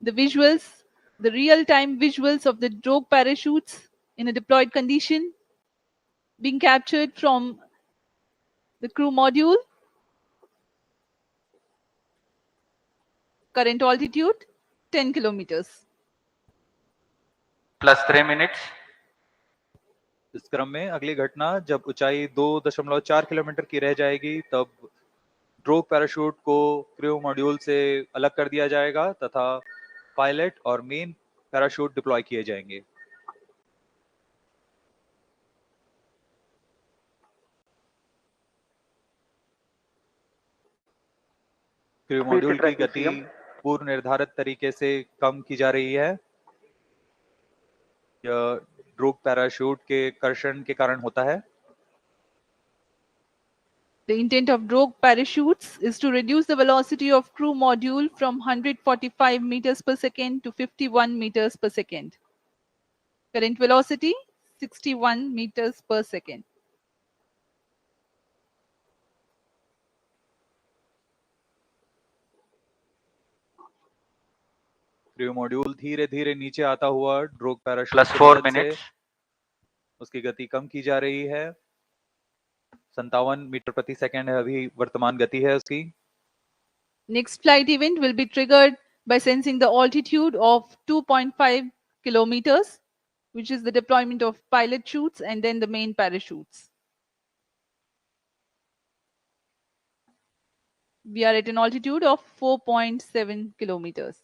The visuals, the real-time visuals of the drogue parachutes in a deployed condition being captured from the crew module. Current altitude 10 kilometers. +3 minutes. इस क्रम में अगली घटना जब ऊंचाई 2.4 kilometre की रह जाएगी तब ड्रोग पैराशूट को क्रू मॉड्यूल से अलग कर दिया जाएगा तथा पायलट और मेन पैराशूट डिप्लॉय किए जाएंगे। क्रू मॉड्यूल की गति पूर्व निर्धारित तरीके से कम की जा रही है। यह ड्रोग पैराशूट के कर्षण के कारण होता है। The intent of drogue parachutes is to reduce the velocity of crew module from 145 meters per second to 51 meters per second. Current velocity 61 meters per second. Crew module धीरे धीरे नीचे आता हुआ ड्रोग पैराशूट +4 minutes. उसकी गति कम की जा रही है। 57 मीटर प्रति सेकंड है अभी वर्तमान गति है उसकी। Next flight event will be triggered by sensing the altitude of 2.5 kilometers, which is the deployment of pilot chutes and then the main parachutes. We are at an altitude of 4.7 kilometers.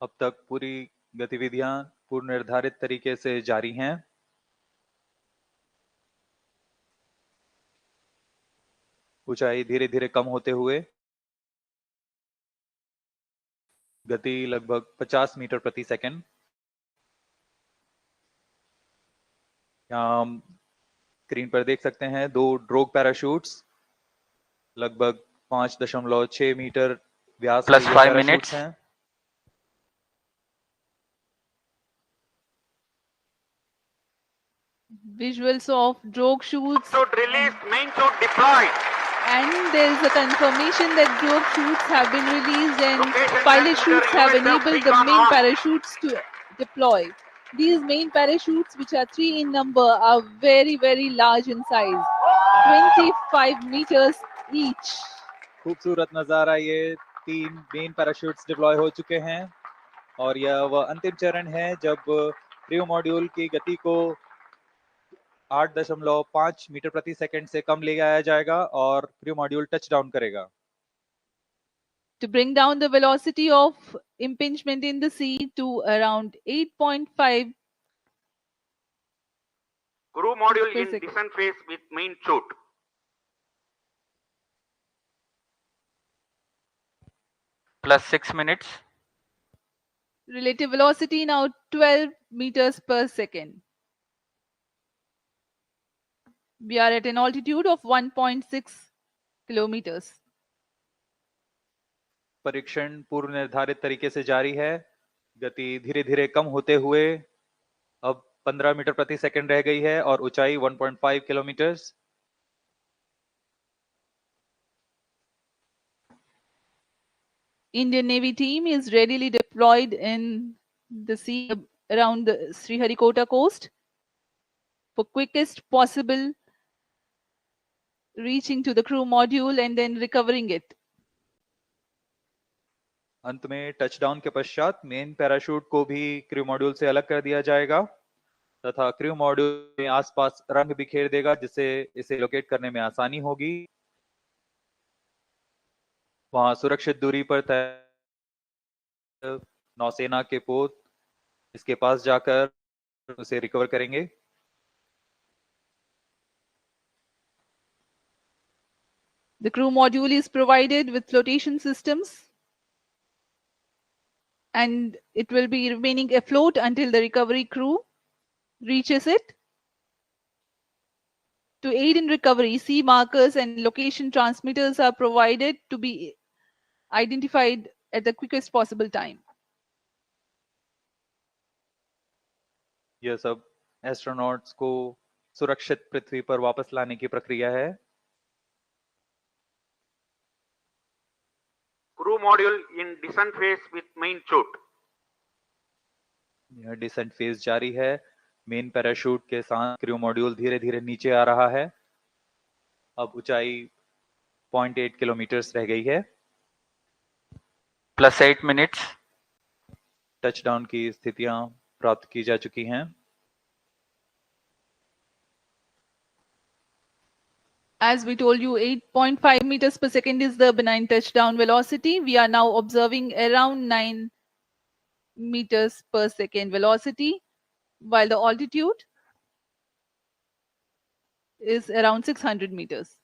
अब तक पूरी गतिविधियां पूर्व निर्धारित तरीके से जारी हैं। ऊंचाई धीरे धीरे कम होते हुए गति लगभग 50 मीटर प्रति सेकंड। यहाँ हम स्क्रीन पर देख सकते हैं दो ड्रोग पैराशूट्स लगभग 5.6 मीटर व्यास के +5 minutes हैं। Visuals of drogue chutes. Chute released, main chute deployed. And there is a confirmation that drogue chutes have been released and pilot chutes have enabled the main parachutes to deploy. These main parachutes, which are 3 in number, are very, very large in size. 25 meters each. खूबसूरत नजारा, ये 3 main parachutes deploy हो चुके हैं और यह वह अंतिम चरण है जब क्रू मॉड्यूल की गति को 8.5 मीटर प्रति सेकंड से कम ले आया जाएगा और क्रू मॉड्यूल टच डाउन करेगा। To bring down the velocity of impingement in the sea to around 8.5 Crew module in descent phase with main chute. +6 minutes. Relative velocity now 12 meters per second. We are at an altitude of 1.6 kilometers. परीक्षण पूर्व निर्धारित तरीके से जारी है। गति धीरे धीरे कम होते हुए अब 15 मीटर प्रति सेकंड रह गई है और ऊंचाई 1.5 kilometre. Indian Navy team is readily deployed in the sea around the Sriharikota coast for quickest possible reaching to the crew module and then recovering it. अंत में टचडाउन के पश्चात मेन पैराशूट को भी क्रू मॉड्यूल से अलग कर दिया जाएगा तथा क्रू मॉड्यूल में आसपास रंग बिखेर देगा जिससे इसे लोकेट करने में आसानी होगी। वहां सुरक्षित दूरी पर नौसेना के पोत इसके पास जाकर उसे रिकवर करेंगे। The crew module is provided with flotation systems and it will be remaining afloat until the recovery crew reaches it. To aid in recovery, sea markers and location transmitters are provided to be identified at the quickest possible time. यह सब astronauts को सुरक्षित पृथ्वी पर वापस लाने की प्रक्रिया है। module in descent phase with main chute. यह डिसेंट फेज जारी है। मेन पैराशूट के साथ क्रू मॉड्यूल धीरे धीरे नीचे आ रहा है। अब ऊंचाई 0.8 किलोमीटर रह गई है। +8 minutes. टचडाउन की स्थितियां प्राप्त की जा चुकी हैं। As we told you, 8.5 meters per second is the benign touchdown velocity. We are now observing around 9 meters per second velocity, while the altitude is around 600 meters.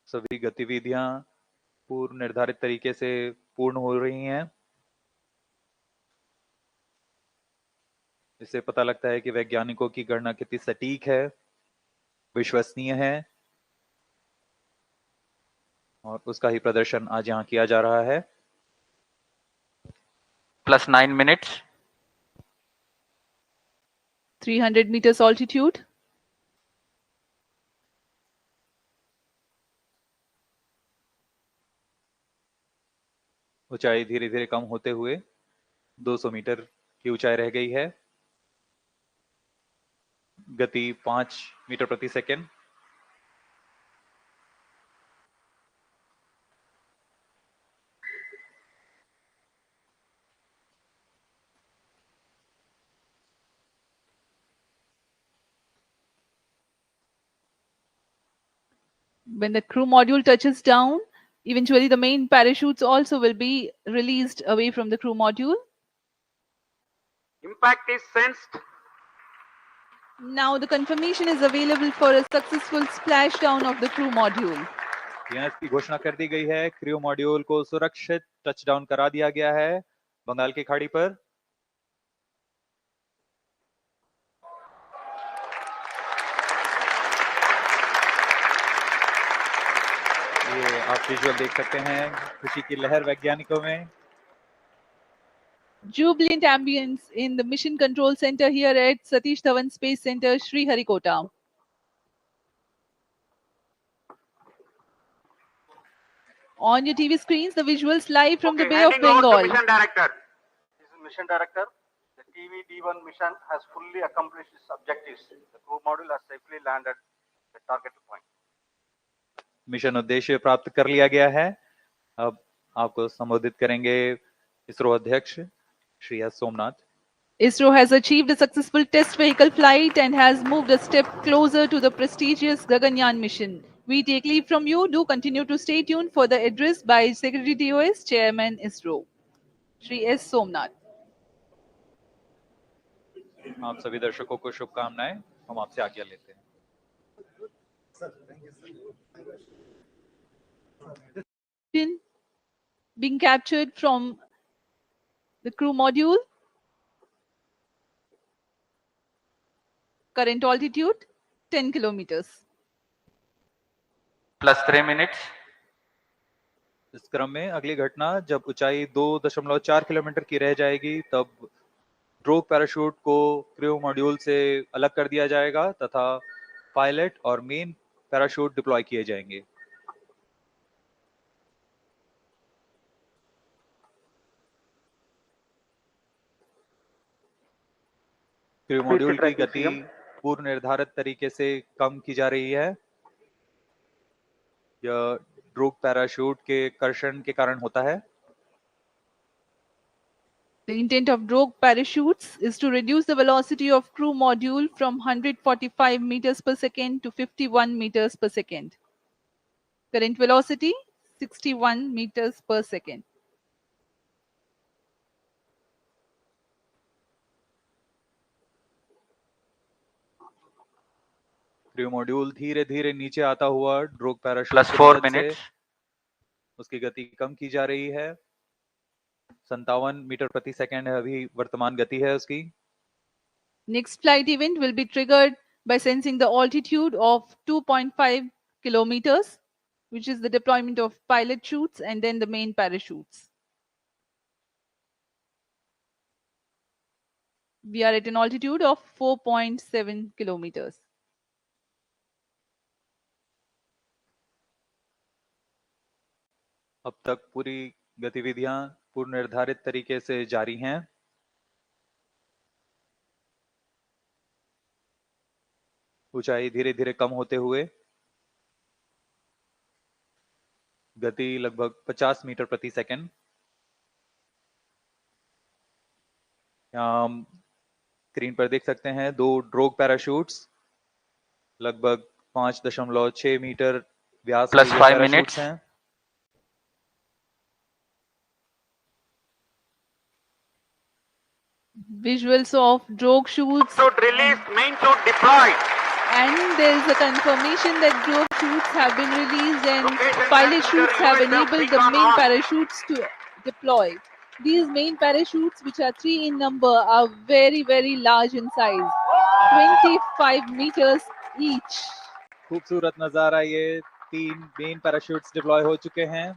सभी गतिविधियां पूर्व निर्धारित तरीके से पूर्ण हो रही हैं। इससे पता लगता है कि वैज्ञानिकों की गणना कितनी सटीक है, विश्वसनीय है, और उसका ही प्रदर्शन आज यहाँ किया जा रहा है। +9 minutes. 300 meters altitude. ऊंचाई धीरे धीरे कम होते हुए 200 मीटर की ऊंचाई रह गई है। गति 5 मीटर प्रति second. When the crew module touches down, eventually the main parachutes also will be released away from the crew module. Impact is sensed. Now the confirmation is available for a successful splashdown of the crew module. यहाँ इसकी घोषणा कर दी गई है। Crew module को सुरक्षित touchdown करा दिया गया है बंगाल की खाड़ी पर। ये आप विजुअल देख सकते हैं, खुशी की लहर वैज्ञानिकों में। Jubilant ambience in the Mission Control Center here at Satish Dhawan Space Center, Sriharikota. On your TV screens, the visuals live from the Okay, Bay of handing over to Bengal. Mission Director. This is Mission Director. The TV-D1 mission has fully accomplished its objectives. The crew module has safely landed the target point. Mission उद्देश्य प्राप्त कर लिया गया है। अब आपको संबोधित करेंगे इसरो अध्यक्ष Shri S Somnath. ISRO has achieved a successful test vehicle flight and has moved a step closer to the prestigious Gaganyaan mission. We take leave from you. Do continue to stay tuned for the address by Secretary DOS, Chairman ISRO, Shri S. Somnath. आप सभी दर्शकों को शुभकामनाएं। हम आपसे आज्ञा लेते हैं। Being captured from the crew module. Current altitude 10 kilometers. +3 minutes. इस क्रम में अगली घटना जब ऊंचाई 2.4 किलोमीटर की रह जाएगी तब ड्रोग पैराशूट को क्रू मॉड्यूल से अलग कर दिया जाएगा तथा पायलट और मेन पैराशूट डिप्लॉय किए जाएंगे। क्रू मॉड्यूल की गति पूर्व निर्धारित तरीके से कम की जा रही है। यह ड्रोग पैराशूट के कर्षण के कारण होता है। The intent of drogue parachutes is to reduce the velocity of crew module from 145 meters per second to 51 meters per second. Current velocity 61 meters per second. Crew module धीरे धीरे नीचे आता हुआ ड्रोग पैराशूट +4 minutes. उसकी गति कम की जा रही है। 57 मीटर प्रति सेकंड है अभी वर्तमान गति है उसकी। Next flight event will be triggered by sensing the altitude of 2.5 kilometers, which is the deployment of pilot chutes and then the main parachutes. We are at an altitude of 4.7 kilometers. अब तक पूरी गतिविधियां पूर्व निर्धारित तरीके से जारी हैं। ऊंचाई धीरे धीरे कम होते हुए गति लगभग 50 मीटर प्रति सेकंड। यहाँ हम स्क्रीन पर देख सकते हैं 2 ड्रोग पैराशूट्स लगभग 5.6 मीटर व्यास के Plus ये 5 पैराशूट्स minutes. हैं। Visuals of drogue shoots. Chute released, main chute deployed. And there is a confirmation that drogue shoots have been released and Location pilot transmitter shoots have USF enabled the beacon main on. parachutes to deploy. These main parachutes, which are 3 in number, are very, very large in size, 25 meters each. खूबसूरत नजारा, ये 3 main parachutes deploy हो चुके हैं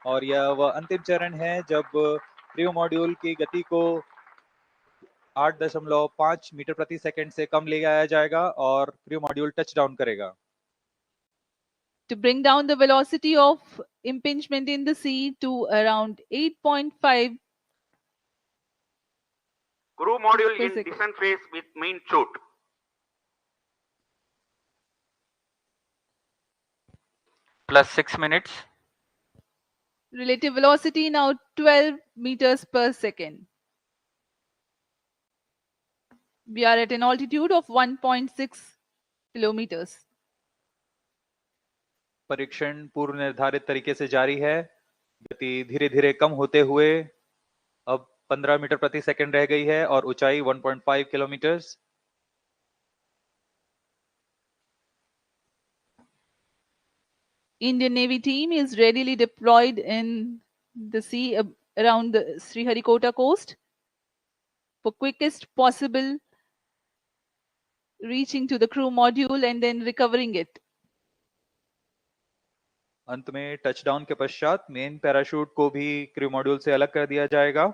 और यह वह अंतिम चरण है जब क्रू मॉड्यूल की गति को 8.5 मीटर प्रति सेकंड से कम ले आया जाएगा और क्रू मॉड्यूल टच डाउन करेगा। To bring down the velocity of impingement in the sea to around 8.5 Crew module in Physics. descent phase with main chute. Plus 6 minutes. relative velocity now 12 meters per second. We are at an altitude of 1.6 kilometers. परीक्षण पूर्व निर्धारित तरीके से जारी है। गति धीरे धीरे कम होते हुए अब 15 मीटर प्रति सेकंड रह गई है और ऊंचाई 1.5 kilometre. Indian Navy team is readily deployed in the sea around the Sriharikota coast for quickest possible reaching to the crew module and then recovering it. अंत में टचडाउन के पश्चात मेन पैराशूट को भी क्रू मॉड्यूल से अलग कर दिया जाएगा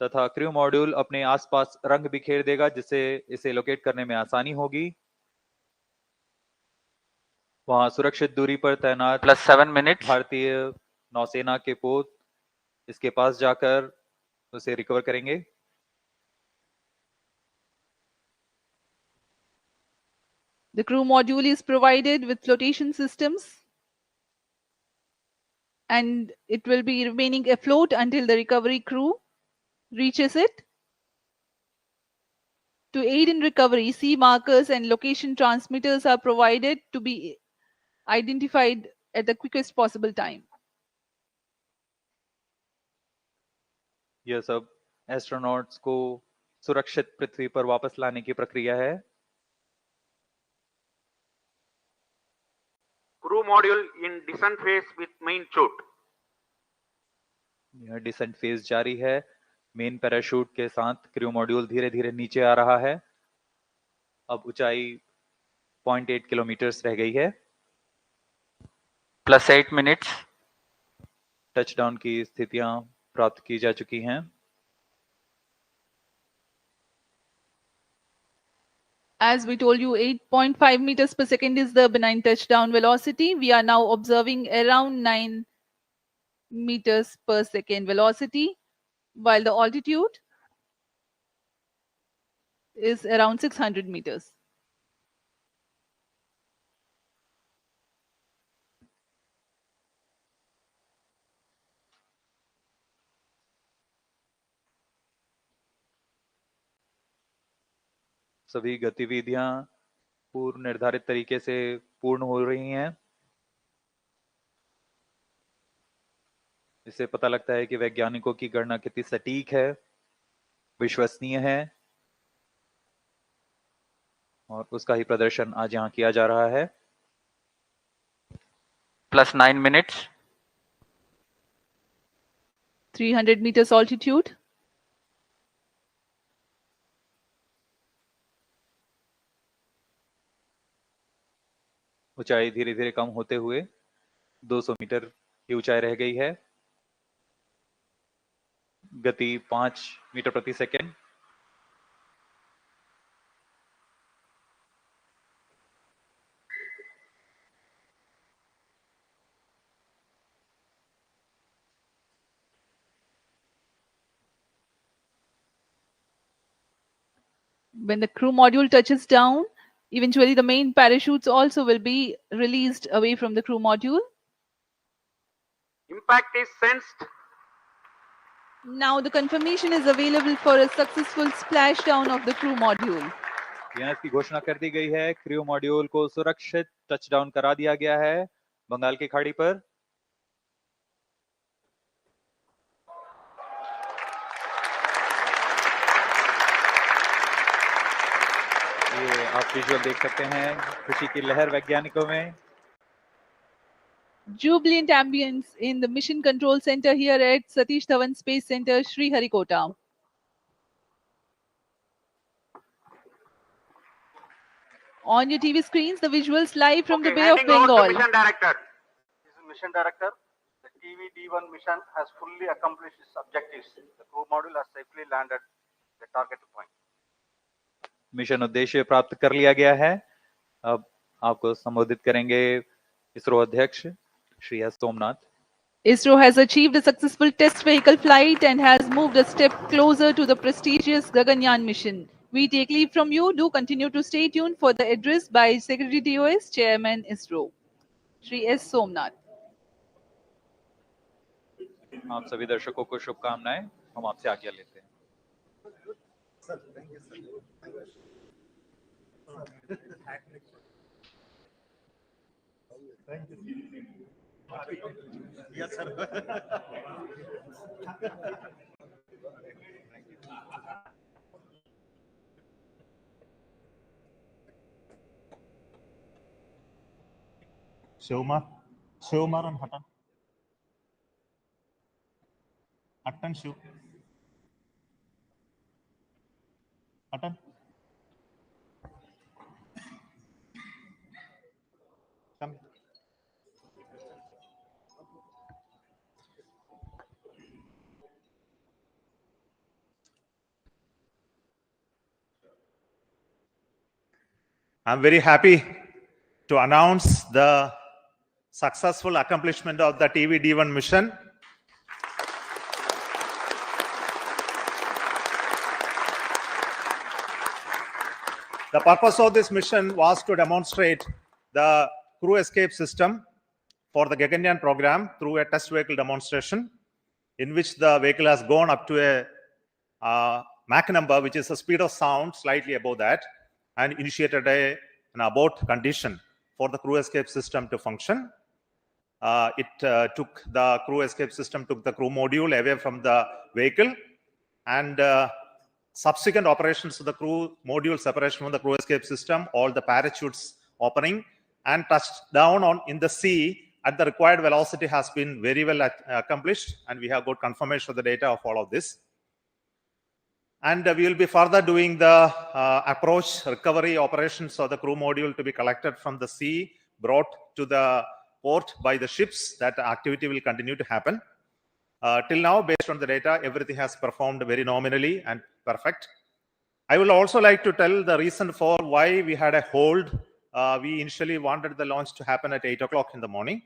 तथा क्रू मॉड्यूल अपने आसपास रंग बिखेर देगा जिससे इसे लोकेट करने में आसानी होगी। वहां सुरक्षित दूरी पर तैनात Plus 7 minutes. भारतीय नौसेना के पोत इसके पास जाकर उसे रिकवर करेंगे। The crew module is provided with flotation systems and it will be remaining afloat until the recovery crew reaches it. To aid in recovery, sea markers and location transmitters are provided to be identified at the quickest possible time. यह सब astronauts को सुरक्षित पृथ्वी पर वापस लाने की प्रक्रिया है। Crew module in descent phase with main chute. यह डिसेंट फेज जारी है। मेन पैराशूट के साथ क्रू मॉड्यूल धीरे धीरे नीचे आ रहा है। अब ऊंचाई 0.8 किलोमीटर रह गई है। Plus 8 minutes. टचडाउन की स्थितियां प्राप्त की जा चुकी हैं। As we told you, 8.5 meters per second is the benign touchdown velocity. We are now observing around 9 meters per second velocity, while the altitude is around 600 meters. सभी गतिविधियां पूर्व निर्धारित तरीके से पूर्ण हो रही हैं। इससे पता लगता है कि वैज्ञानिकों की गणना कितनी सटीक है, विश्वसनीय है और उसका ही प्रदर्शन आज यहाँ किया जा रहा है। Plus 9 minutes. 300 meters altitude. ऊंचाई धीरे धीरे कम होते हुए 200 मीटर की ऊंचाई रह गई है। गति 5 मीटर प्रति second. When the crew module touches down, eventually the main parachutes also will be released away from the crew module. Impact is sensed. Now the confirmation is available for a successful splashdown of the crew module. यहाँ इसकी घोषणा कर दी गई है, crew module को सुरक्षित touchdown करा दिया गया है बंगाल की खाड़ी पर। ये आप विजुअल देख सकते हैं, खुशी की लहर वैज्ञानिकों में। Jubilant ambience in the Mission Control Center here at Satish Dhawan Space Center, Sriharikota. On your TV screens, the visuals live from the Bay of Handing over to Bengal. Mission Director. This is Mission Director. The TV-D1 mission has fully accomplished its objectives. The crew module has safely landed the target point. Mission उद्देश्य प्राप्त कर लिया गया है। अब आपको संबोधित करेंगे इसरो अध्यक्ष Shri S Somnath. ISRO has achieved a successful test vehicle flight and has moved a step closer to the prestigious Gaganyaan mission. We take leave from you. Do continue to stay tuned for the address by Secretary DOS, Chairman ISRO, Shri S. Somnath. आप सभी दर्शकों को शुभकामनाएं। हम आपसे आज्ञा लेते हैं। Yes, sir. Shivmar and Hatan. Hatan Shiv. Hatan. Come. I'm very happy to announce the successful accomplishment of the TV-D1 mission. The purpose of this mission was to demonstrate the crew escape system for the Gaganyaan program through a test vehicle demonstration in which the vehicle has gone up to a Mach number, which is the speed of sound, slightly above that, and initiated an abort condition for the crew escape system to function. The crew escape system took the crew module away from the vehicle, and subsequent operations of the crew module separation from the crew escape system, all the parachutes opening and touched down in the sea at the required velocity has been very well accomplished, and we have got confirmation of the data of all of this. And we will be further doing the approach recovery operations of the crew module to be collected from the sea, brought to the port by the ships. That activity will continue to happen. Till now, based on the data, everything has performed very nominally and perfect. I will also like to tell the reason for why we had a hold. We initially wanted the launch to happen at 8 o'clock in the morning,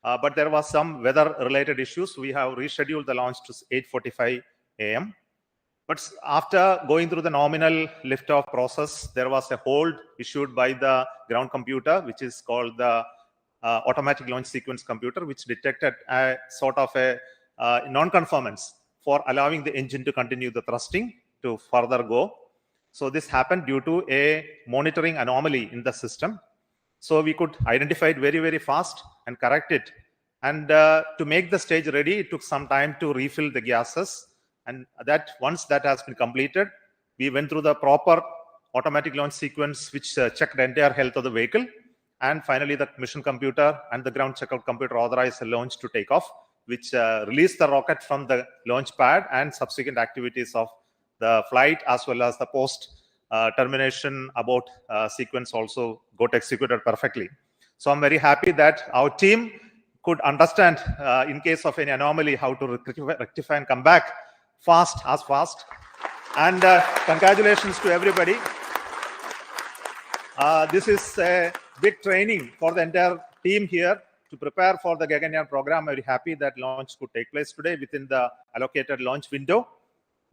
but there was some weather-related issues. We have rescheduled the launch to 8:45 a.m. But after going through the nominal liftoff process, there was a hold issued by the ground computer, which is called the automatic launch sequence computer, which detected a sort of a non-conformance for allowing the engine to continue the thrusting to further go. So this happened due to a monitoring anomaly in the system. So we could identify it very, very fast and correct it. And to make the stage ready, it took some time to refill the gases. And that once that has been completed, we went through the proper automatic launch sequence, which checked the entire health of the vehicle. And finally, the mission computer and the ground checkout computer authorized the launch to take off, which released the rocket from the launch pad, and subsequent activities of the flight as well as the post termination abort sequence also got executed perfectly. So I'm very happy that our team could understand in case of any anomaly how to rectify and come back fast. And congratulations to everybody. This is a big training for the entire team here to prepare for the Gaganyaan program. I'm very happy that launch could take place today within the allocated launch window.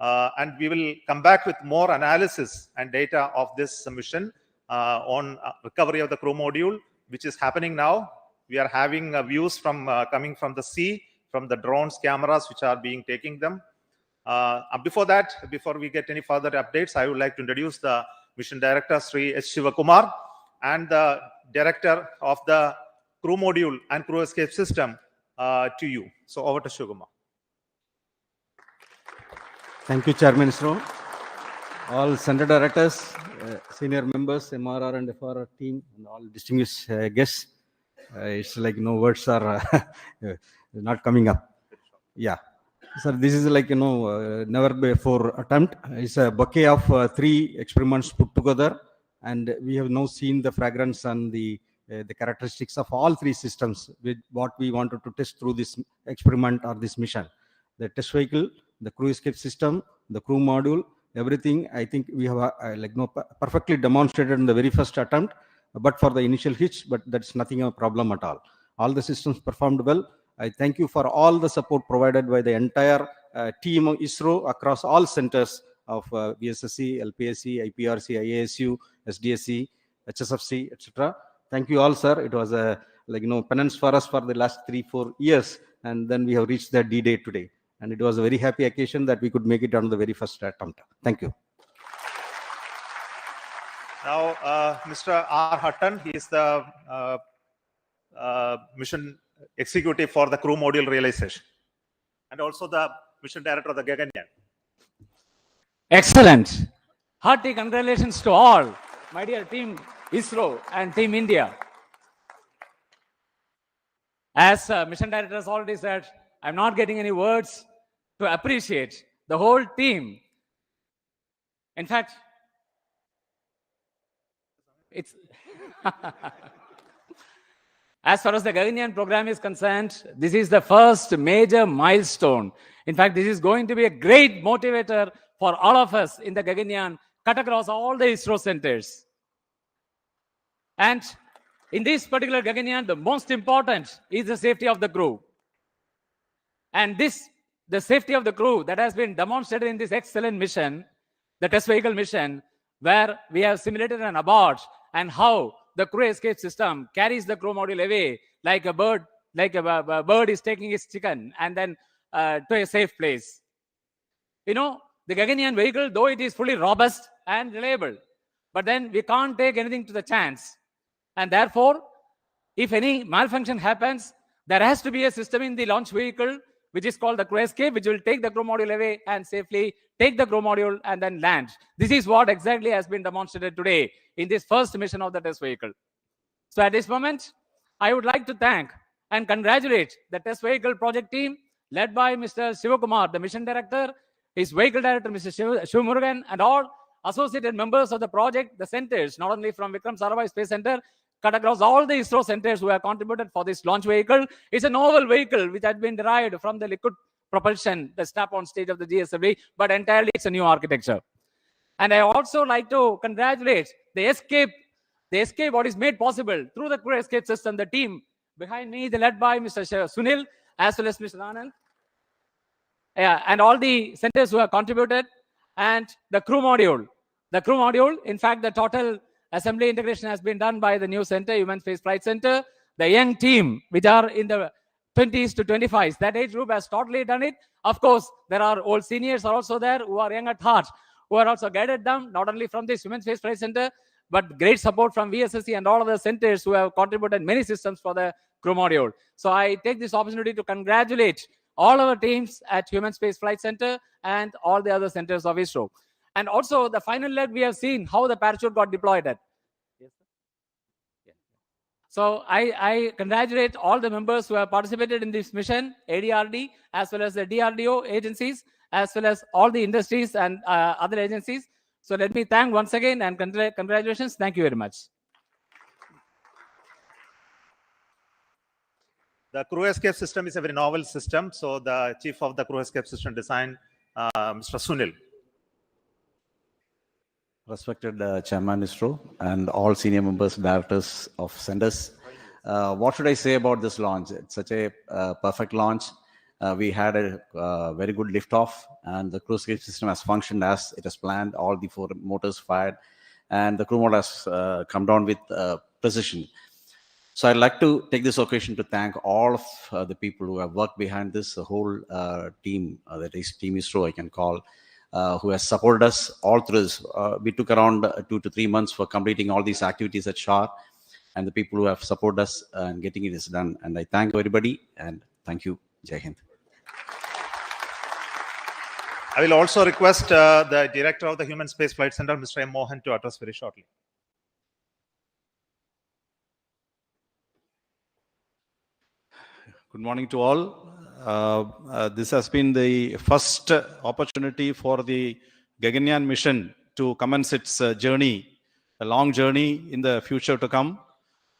And we will come back with more analysis and data of this mission on recovery of the crew module, which is happening now. We are having views from coming from the sea, from the drones, cameras, which are being taking them. Before that, before we get any further updates, I would like to introduce the Mission Director, Sri S. Shivakumar, and the Director of the Crew Module and Crew Escape System to you. So over to Shivakumar. Thank you, Chairman ISRO. All Center Directors, senior members, MRR and FRR team, and all distinguished guests. It's like words are not coming up. Yeah. Sir, this is like, never before attempt. It's a bouquet of 3 experiments put together, and we have now seen the fragrance and the characteristics of all 3 systems with what we wanted to test through this experiment or this mission. The test vehicle, the crew escape system, the crew module, everything, I think we have perfectly demonstrated in the very first attempt, but for the initial hitch, but that's nothing a problem at all. All the systems performed well. I thank you for all the support provided by the entire team of ISRO across all centers of VSSC, LPSC, IPRC, IASU, SDSC, HSFC, etc. Thank you all, sir. It was a penance for us for the last 3-4 years, and then we have reached the D-Day today. And it was a very happy occasion that we could make it on the very first attempt. Thank you. Now, Mr. R. Hutton, he is the mission executive for the crew module realization, and also the mission director of the Gaganyaan. Excellent. Hearty congratulations to all, my dear team ISRO and team India. As mission director has already said, I'm not getting any words to appreciate the whole team. In fact, it's as far as the Gaganyaan program is concerned, this is the first major milestone. In fact, this is going to be a great motivator for all of us in the Gaganyaan, cut across all the ISRO centers. And in this particular Gaganyaan, the most important is the safety of the crew. And the safety of the crew that has been demonstrated in this excellent mission, the test vehicle mission, where we have simulated an abort and how the crew escape system carries the crew module away like a bird is taking its chicken and then to a safe place. The Gaganyaan vehicle, though it is fully robust and reliable, but then we can't take anything to the chance. And therefore, if any malfunction happens, there has to be a system in the launch vehicle, which is called the crew escape, which will take the crew module away and safely take the crew module and then land. This is what exactly has been demonstrated today in this first mission of the test vehicle. So at this moment, I would like to thank and congratulate the test vehicle project team led by Mr. Shivakumar, the mission director, his vehicle director, Mr. Shivamurugan, and all associated members of the project, the centers, not only from Vikram Sarabhai Space Center, cut across all the ISRO centers who have contributed for this launch vehicle. It's a novel vehicle which has been derived from the liquid propulsion, the strap-on stage of the GSLV, but entirely it's a new architecture. And I also like to congratulate the escape what is made possible through the crew escape system, the team behind me, led by Mr. Sunil, as well as Mr. Anand, and all the centers who have contributed, and the crew module. The crew module, in fact, the total assembly integration has been done by the new center, Human Space Flight Center. The young team, which are in the 20s to 25s, that age group has totally done it. Of course, there are old seniors are also there who are young at heart, who are also guided them, not only from this Human Space Flight Center, but great support from VSSC and all other centers who have contributed many systems for the crew module. So I take this opportunity to congratulate all our teams at Human Space Flight Center and all the other centers of ISRO. And also the final leg, we have seen how the parachute got deployed at. Yes, sir? Yeah. So I congratulate all the members who have participated in this mission, ADRD, as well as the DRDO agencies, as well as all the industries and other agencies. So let me thank once again and congratulations. Thank you very much. The crew escape system is a very novel system. So the chief of the crew escape system design, Mr. Sunil. Respected Chairman ISRO and all senior members, directors of centers. What should I say about this launch? It's such a perfect launch. We had a very good liftoff, and the crew escape system has functioned as it has planned. All the 4 motors fired, and the crew mode has come down with precision. So I'd like to take this occasion to thank all of the people who have worked behind this, the whole team, that is Team ISRO, I can call, who has supported us all through this. We took around 2 to 3 months for completing all these activities at SHAR, and the people who have supported us and getting it is done. And I thank everybody, and thank you. Jai Hind. I will also request the Director of the Human Space Flight Center, Mr. M. Mohan, to address very shortly. Good morning to all. This has been the first opportunity for the Gaganyaan mission to commence its journey, a long journey in the future to come.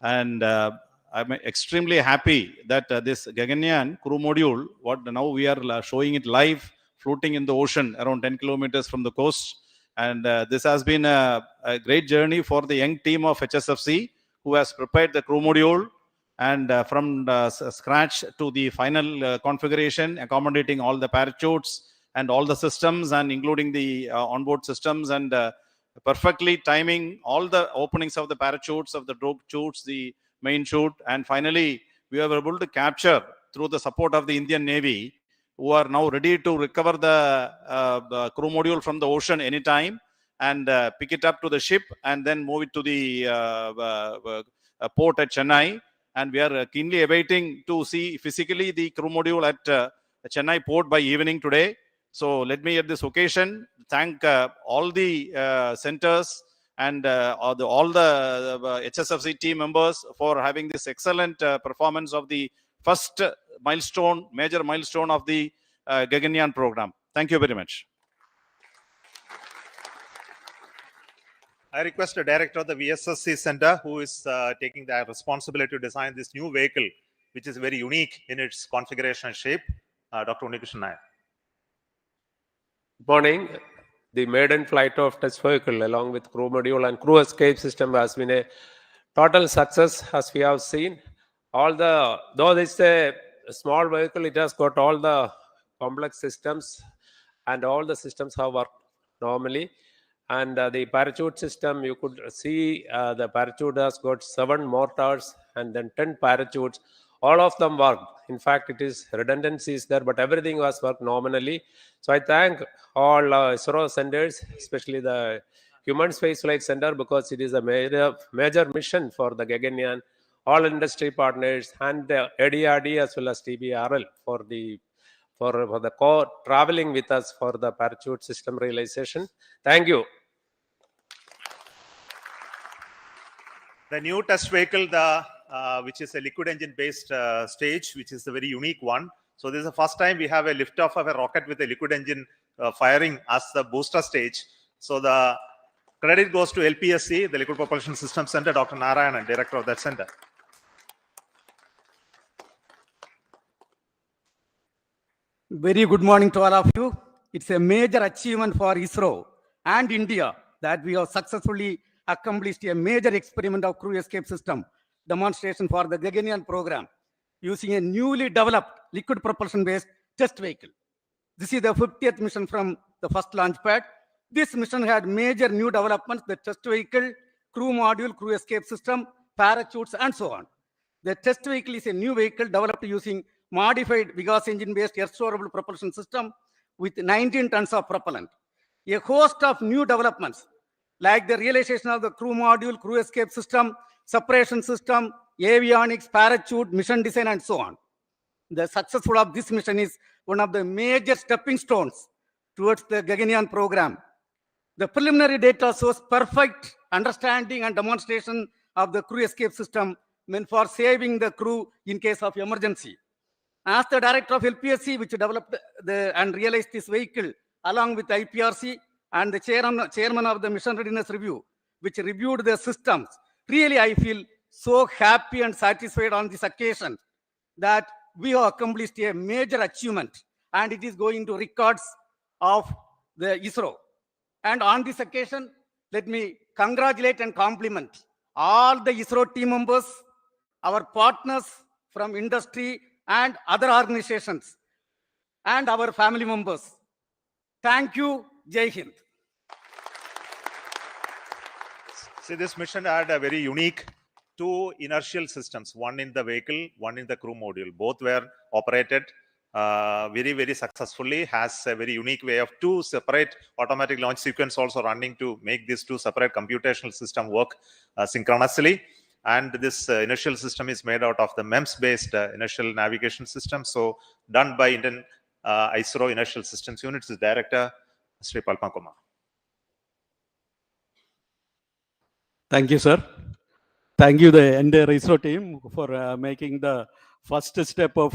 And I'm extremely happy that this Gaganyaan crew module, what now we are showing it live, floating in the ocean around 10 kilometers from the coast. And this has been a great journey for the young team of HSFC, who has prepared the crew module, and from scratch to the final configuration, accommodating all the parachutes and all the systems, and including the onboard systems, and perfectly timing all the openings of the parachutes, of the drogue chutes, the main chute. And finally, we were able to capture, through the support of the Indian Navy, who are now ready to recover the crew module from the ocean anytime, and pick it up to the ship, and then move it to the port at Chennai. And we are keenly awaiting to see physically the crew module at Chennai port by evening today. So let me at this occasion thank all the centers and all the HSFC team members for having this excellent performance of the first milestone, major milestone of the Gaganyaan program. Thank you very much. I request the Director of the VSSC Center, who is taking the responsibility to design this new vehicle, which is very unique in its configuration and shape, Dr. Unnikrishnan Nair. Good morning. The maiden flight of test vehicle along with crew module and crew escape system has been a total success, as we have seen. Though it's a small vehicle, it has got all the complex systems, and all the systems have worked normally. And the parachute system, you could see the parachute has got 7 mortars and then 10 parachutes. All of them worked. In fact, it is redundancies there, but everything was worked nominally. So I thank all ISRO centers, especially the Human Space Flight Center, because it is a major mission for the Gaganyaan, all industry partners, and the ADRD as well as TBRL for the traveling with us for the parachute system realization. Thank you. The new test vehicle, which is a liquid engine based stage, which is a very unique one. So this is the first time we have a liftoff of a rocket with a liquid engine firing as the booster stage. So the credit goes to LPSC, the Liquid Propulsion System Center, Dr. Narayanan, Director of that center. Very good morning to all of you. It's a major achievement for ISRO and India that we have successfully accomplished a major experiment of crew escape system demonstration for the Gaganyaan program using a newly developed liquid propulsion based test vehicle. This is the 50th mission from the first launch pad. This mission had major new developments: the test vehicle, crew module, crew escape system, parachutes, and so on. The test vehicle is a new vehicle developed using modified Vigas engine based air storable propulsion system with 19 tons of propellant. A host of new developments like the realization of the crew module, crew escape system, separation system, avionics, parachute, mission design, and so on. The success of this mission is one of the major stepping stones towards the Gaganyaan program. The preliminary data shows perfect understanding and demonstration of the crew escape system meant for saving the crew in case of emergency. As the director of LPSC, which developed and realized this vehicle along with IPRC, and the chairman of the Mission Readiness Review, which reviewed the systems, really I feel so happy and satisfied on this occasion that we have accomplished a major achievement, and it is going to records of the ISRO. And on this occasion, let me congratulate and compliment all the ISRO team members, our partners from industry and other organizations and our family members. Thank you. Jai Hind. See, this mission had a very unique two inertial systems, one in the vehicle, one in the crew module. Both were operated very, very successfully, has a very unique way of two separate automatic launch sequence also running to make these two separate computational system work synchronously. And this inertial system is made out of the MEMS-based inertial navigation system. So done by Indian ISRO Inertial Systems Unit's Director, Sri Palma Kumar. Thank you, sir. Thank you, the entire ISRO team, for making the first step of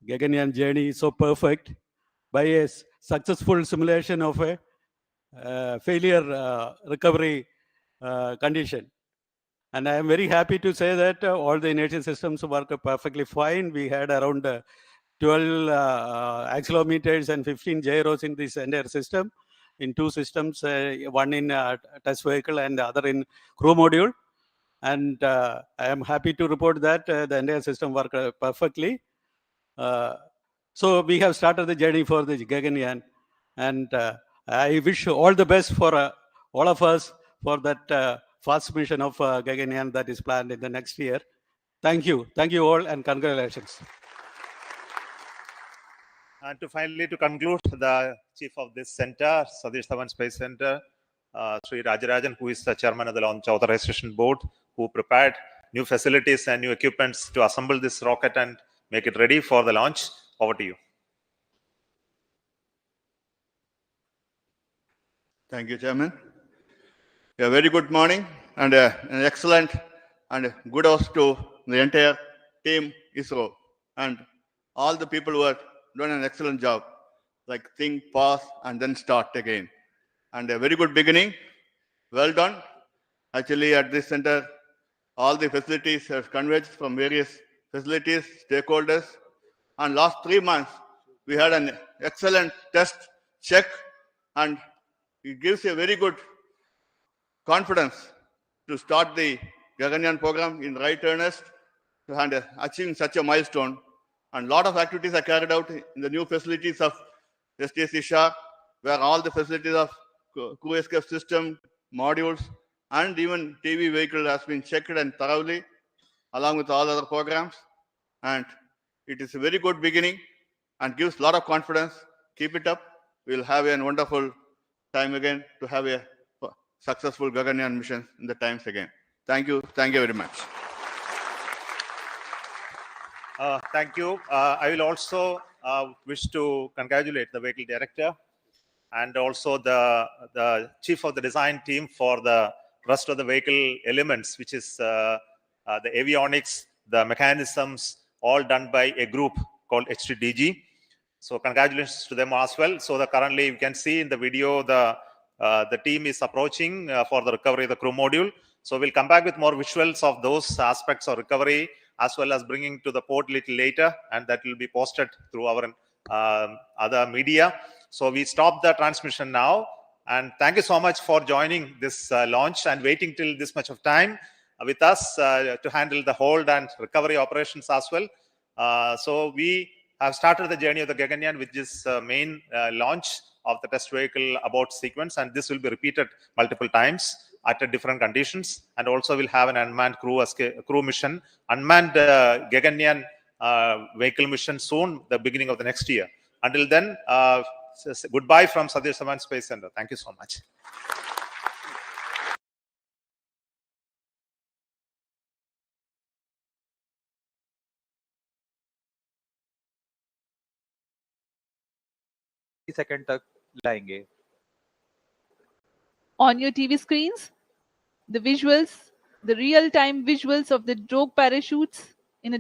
Gaganyaan journey so perfect by a successful simulation of a failure recovery condition. And I am very happy to say that all the inertial systems work perfectly fine. We had around 12 accelerometers and 15 gyros in this entire system, in two systems, one in test vehicle and the other in crew module. And I am happy to report that the entire system worked perfectly. So we have started the journey for the Gaganyaan, and I wish all the best for all of us for that first mission of Gaganyaan that is planned in the next year. Thank you all, and congratulations. And to finally to conclude, the chief of this center, Satish Dhawan Space Center, Sri Rajarajan, who is the chairman of the Launch Authorization Board, who prepared new facilities and new equipments to assemble this rocket and make it ready for the launch. Over to you. Thank you, Chairman. A very good morning and an excellent and good host to the entire team ISRO and all the people who have done an excellent job, like think, pause, and then start again. And a very good beginning. Well done. Actually, at this center, all the facilities have converged from various facilities, stakeholders. And last 3 months, we had an excellent test check, and it gives a very good confidence to start the Gaganyaan program in right earnest and achieving such a milestone. And a lot of activities are carried out in the new facilities of STC Shah, where all the facilities of crew escape system, modules, and even TV vehicle has been checked and thoroughly, along with all other programs. And it is a very good beginning and gives a lot of confidence. Keep it up. We'll have a wonderful time again to have a successful Gaganyaan mission in the times again. Thank you. Thank you very much. Thank you. I will also wish to congratulate the vehicle director and also the chief of the design team for the rest of the vehicle elements, which is the avionics, the mechanisms, all done by a group called HTDG. So congratulations to them as well. So currently you can see in the video the team is approaching for the recovery of the crew module. So we'll come back with more visuals of those aspects of recovery, as well as bringing to the port a little later, and that will be posted through our other media. So we stop the transmission now, and thank you so much for joining this launch and waiting till this much of time with us to handle the hold and recovery operations as well. So we have started the journey of the Gaganyaan with this main launch of the test vehicle abort sequence, and this will be repeated multiple times at different conditions. And also we'll have an unmanned crew mission, unmanned Gaganyaan vehicle mission soon, the beginning of the next year. Until then, goodbye from Satish Dhawan Space Center. Thank you so much. Second तक लाएंगे. On your TV screens, the visuals, the real-time visuals of the drogue parachutes in a